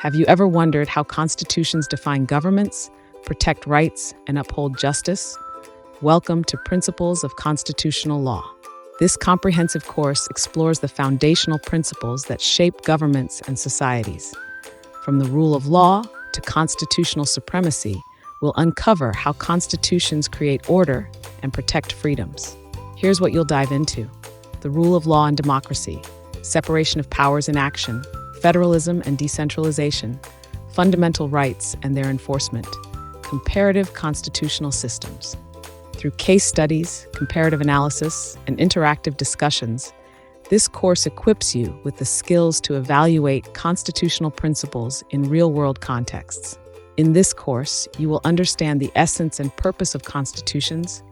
Have you ever wondered how constitutions define governments, protect rights, and uphold justice? Welcome to Principles of Constitutional Law. This comprehensive course explores the foundational principles that shape governments and societies. From the rule of law to constitutional supremacy, we'll uncover how constitutions create order and protect freedoms. Here's what you'll dive into: the rule of law and democracy, separation of powers in action, federalism and decentralization, fundamental rights and their enforcement, comparative constitutional systems. Through case studies, comparative analysis, and interactive discussions, this course equips you with the skills to evaluate constitutional principles in real-world contexts. In this course, you will understand the essence and purpose of constitutions,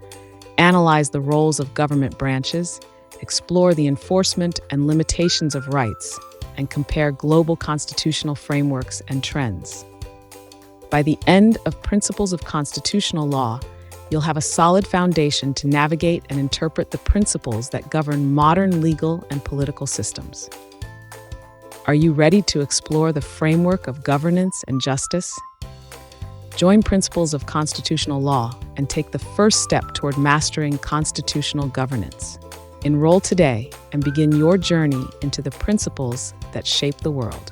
analyze the roles of government branches, explore the enforcement and limitations of rights, and compare global constitutional frameworks and trends. By the end of Principles of Constitutional Law, you'll have a solid foundation to navigate and interpret the principles that govern modern legal and political systems. Are you ready to explore the framework of governance and justice? Join Principles of Constitutional Law and take the first step toward mastering constitutional governance. Enroll today and begin your journey into the principles that shape the world.